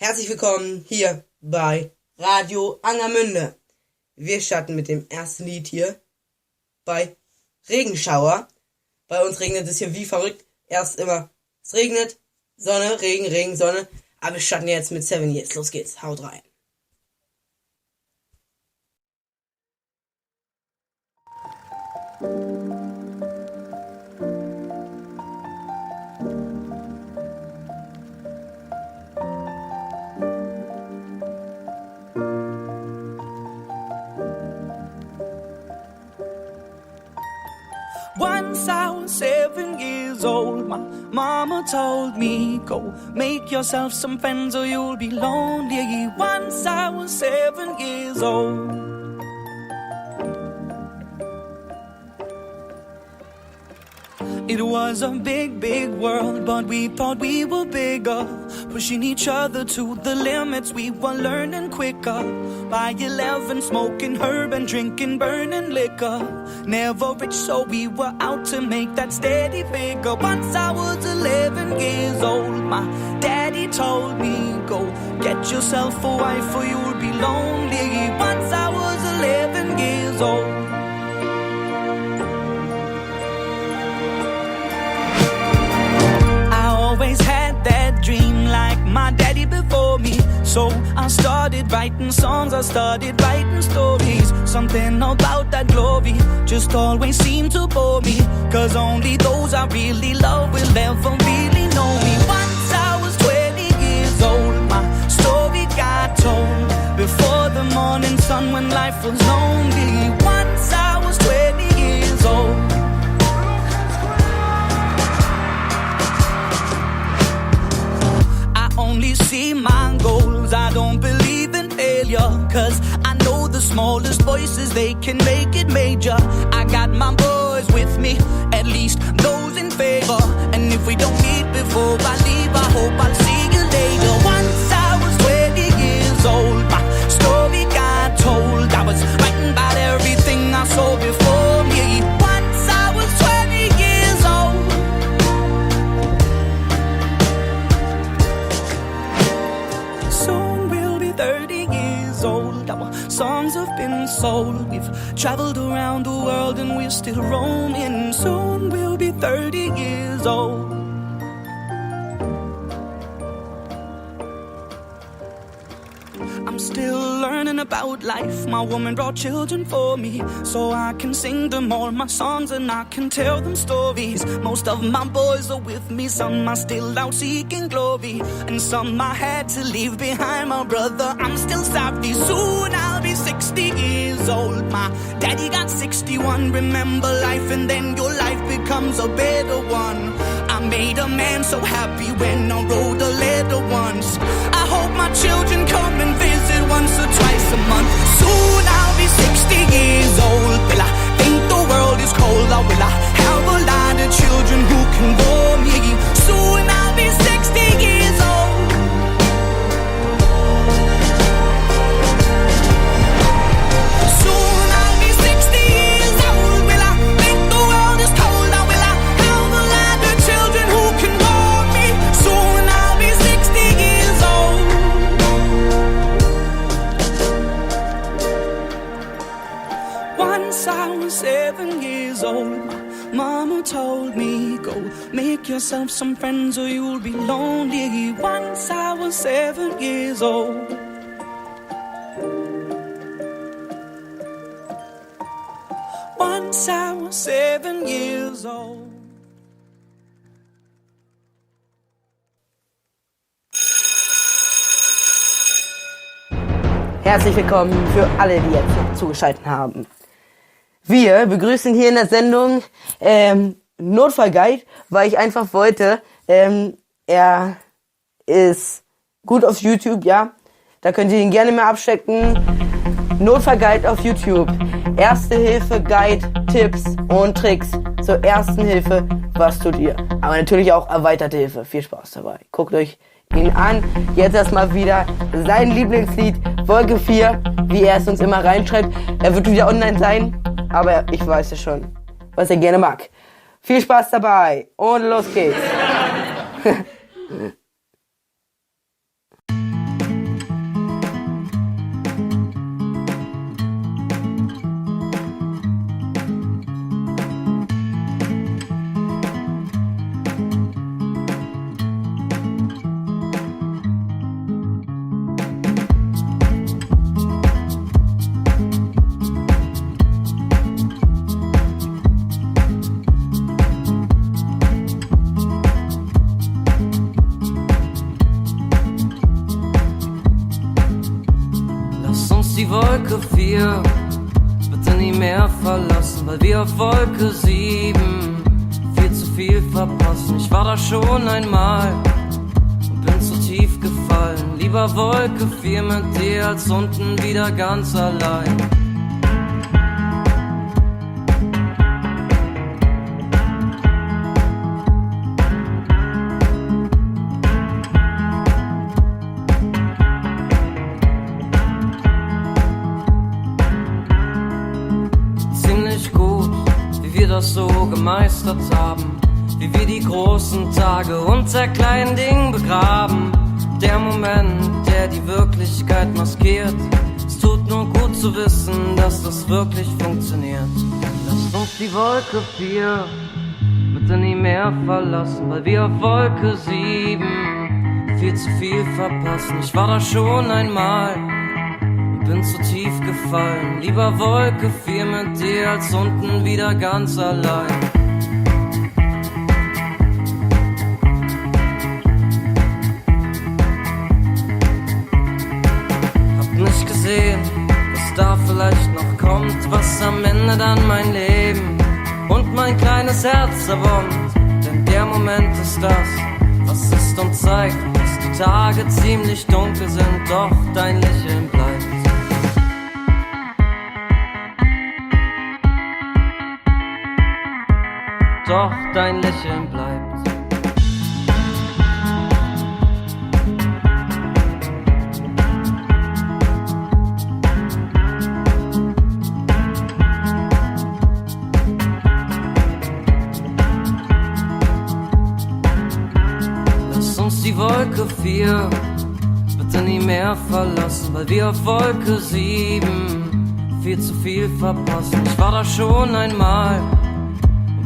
Herzlich willkommen hier bei Radio Angermünde. Wir starten mit dem ersten Lied hier bei Regenschauer. Bei uns regnet es hier wie verrückt. Erst immer, es regnet, Sonne, Regen, Regen, Sonne. Aber wir starten jetzt mit 7 Years. Los geht's, haut rein. Once I was 7 years old, my mama told me, go make yourself some friends or you'll be lonely. Once I was 7 years old. It was a big, big world, but we thought we were bigger. Pushing each other to the limits, we were learning quicker. By 11, smoking herb and drinking burning liquor. Never rich, so we were out to make that steady figure. Once I was 11 years old, my daddy told me, go get yourself a wife or you'll be lonely. Once I was 11 years old. Always had that dream like my daddy before me. So I started writing songs, I started writing stories. Something about that glory just always seemed to bore me. Cause only those I really love will ever really know me. Once I was 20 years old, my story got told. Before the morning sun when life was lonely. Once I was 20 years old. Only see my goals, I don't believe in failure. Cause I know the smallest voices, they can make it major. I got my boys with me, at least those in favor. And if we don't meet before I leave, I hope I'll see you later. Once I was 20 years old, my story got told. I was writing about everything I saw before me. Once I was 20 years old. Soon we'll be 30 years old. Our songs have been sold. We've traveled around the world and we're still roaming. Soon we'll be 30 years old. I'm still learning about life. My woman brought children for me, so I can sing them all my songs and I can tell them stories. Most of my boys are with me, some are still out seeking glory, and some I had to leave behind. My brother, I'm still sorry. Soon I'll be 60 years old. My daddy got 61. Remember life and then your life becomes a better one. I made a man so happy when I wrote a letter once. I hope my children come and visit once or twice a month. Soon I'll be 60 years old. Will I think the world is cold, or will I have a lot of children who can bore me? Soon I'll be 60 years old. Soon I'll be 60 years old. Will I think the world is cold, or will I have a lot of children who can bore me? Soon I'll be 60 years old. Once I was 7 years old, mama told me, go make yourself some friends or you'll be lonely. Once I was 7 years old. Once I was 7 years old. Herzlich willkommen für alle, die jetzt zugeschaltet haben. Wir begrüßen hier in der Sendung Notfallguide, weil ich einfach wollte, er ist gut auf YouTube, ja. Da könnt ihr ihn gerne mal abchecken. Notfallguide auf YouTube. Erste Hilfe, Guide, Tipps und Tricks zur ersten Hilfe. Was tut ihr? Aber natürlich auch erweiterte Hilfe. Viel Spaß dabei. Guckt euch ihn an. Jetzt erstmal wieder sein Lieblingslied, Wolke 4, wie er es uns immer reinschreibt. Er wird wieder online sein, aber ich weiß ja schon, was er gerne mag. Viel Spaß dabei und los geht's. Wolke 4 bitte nie mehr verlassen, weil wir auf Wolke 7 viel zu viel verpassen. Ich war da schon einmal und bin zu tief gefallen. Lieber Wolke 4 mit dir als unten wieder ganz allein. Das so gemeistert haben, wie wir die großen Tage unter kleinen Dingen begraben. Der Moment, der die Wirklichkeit maskiert. Es tut nur gut zu wissen, dass das wirklich funktioniert. Lasst uns die Wolke 4 bitte nie mehr verlassen, weil wir auf Wolke 7 viel zu viel verpassen. Ich war da schon einmal, bin zu tief gefallen. Lieber Wolke 4 mit dir als unten wieder ganz allein. Hab nicht gesehen, was da vielleicht noch kommt, was am Ende dann mein Leben und mein kleines Herz zerbombt. Denn der Moment ist das, was ist und zeigt, dass die Tage ziemlich dunkel sind, doch dein Lächeln bleibt. Doch dein Lächeln bleibt. Lass uns die Wolke 4 bitte nie mehr verlassen, weil wir auf Wolke 7 viel zu viel verpassen. Ich war da schon einmal,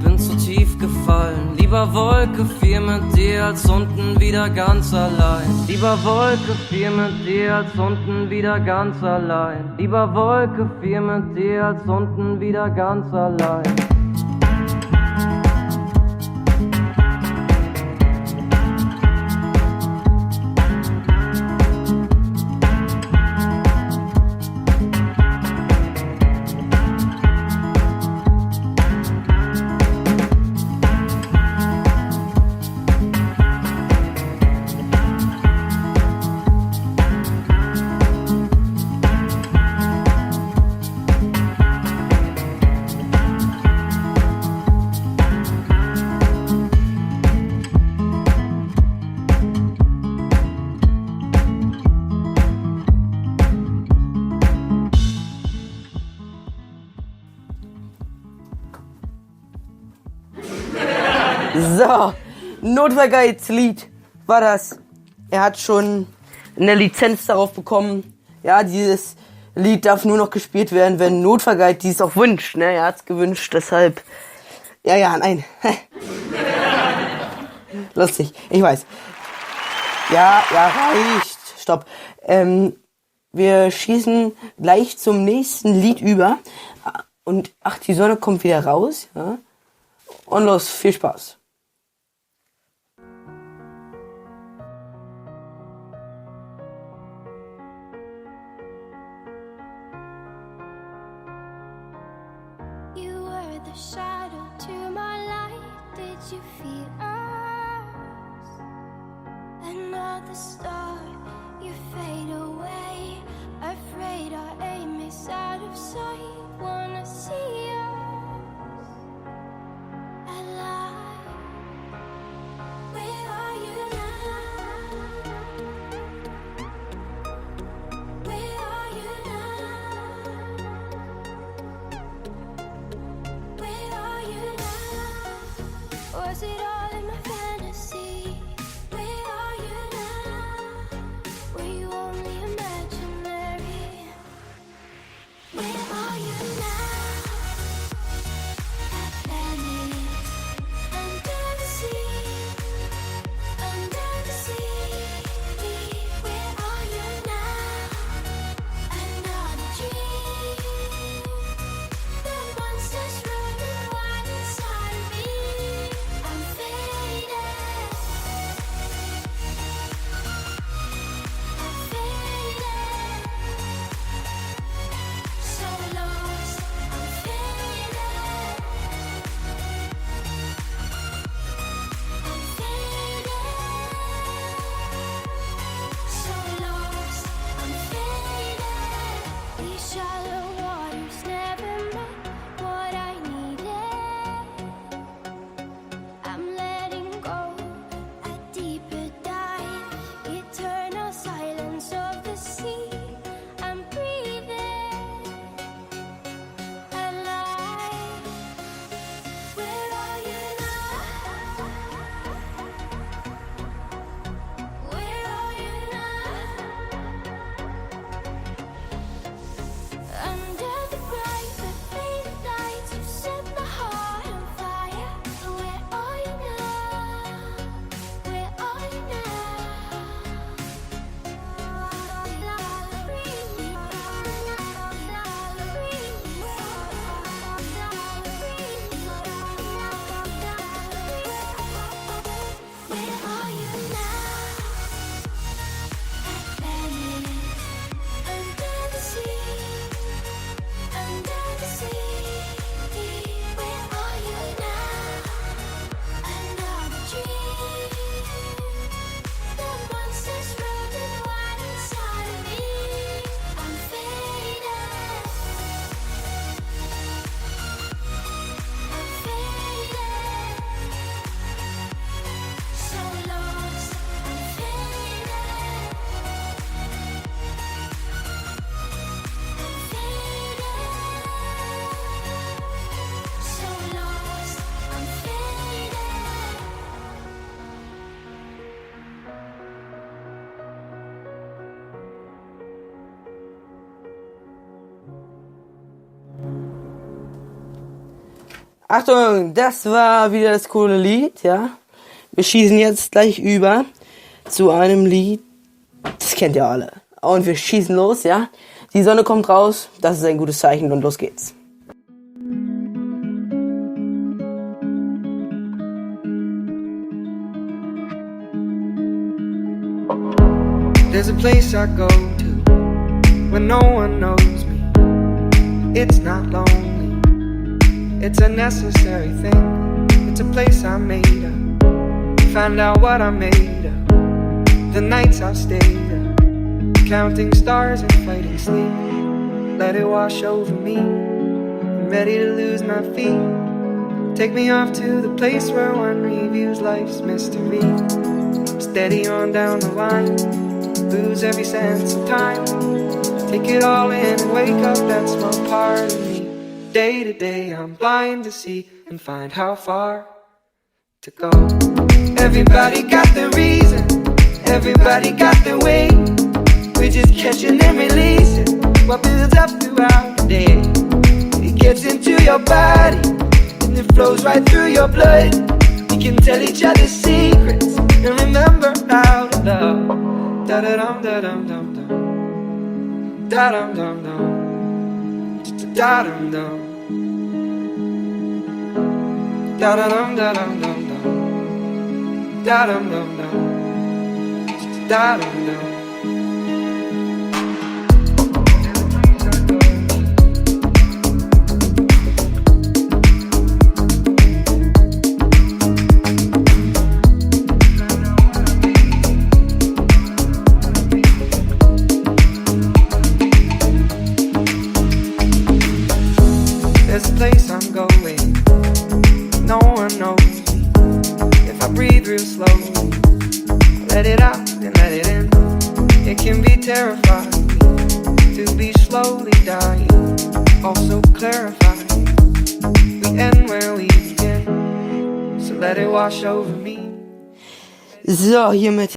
bin zu tief gefallen. Lieber Wolke 4 mit dir als unten wieder ganz allein. Lieber Wolke 4 mit dir als unten wieder ganz allein. Lieber Wolke 4 mit dir als unten wieder ganz allein. So, Notfallguides-Lied war das. Er hat schon eine Lizenz darauf bekommen. Ja, dieses Lied darf nur noch gespielt werden, wenn Notfallguide dies auch wünscht. Ne? Er hat's gewünscht, deshalb... Ja, nein. Lustig, ich weiß. Ja, reicht. Stopp. Wir schießen gleich zum nächsten Lied über. Und ach, die Sonne kommt wieder raus. Ja? Und los, viel Spaß. You were the shadow to my light. Did you feel us? Another star, you fade away. Afraid our aim is out of sight. Wanna see us alive. Where are you now? Where are you now? Where are you now? Was it all in my fantasy? Where are you now? Were you only imaginary? Where are you? Achtung, das war wieder das coole Lied, ja. Wir schießen jetzt gleich über zu einem Lied, das kennt ihr alle. Und wir schießen los, ja. Die Sonne kommt raus, das ist ein gutes Zeichen und los geht's. There's a place I go to when no one knows me. It's not lonely, it's a necessary thing. It's a place I made up, find out what I made of. The nights I've stayed up, counting stars and fighting sleep. Let it wash over me, I'm ready to lose my feet. Take me off to the place where one reviews life's mystery. Steady on down the line, lose every sense of time. Take it all in and wake up that small part of me. Day to day I'm blind to see and find how far to go. Everybody got their reason, everybody got their way. We're just catching and releasing what builds up throughout the day. It gets into your body and it flows right through your blood. We can tell each other secrets and remember how to love. Da da dum da dum dum dum, da dum dum dum, da dum dum, da da dum da dum dum dum, da dum dum dum, da dum dum. There's a place I'm going, no one knows me. If I breathe real slowly, I let it out and let it in. It can be terrifying to be slowly dying, also clarifying. We end where we begin, so let it wash over me. So, hiermit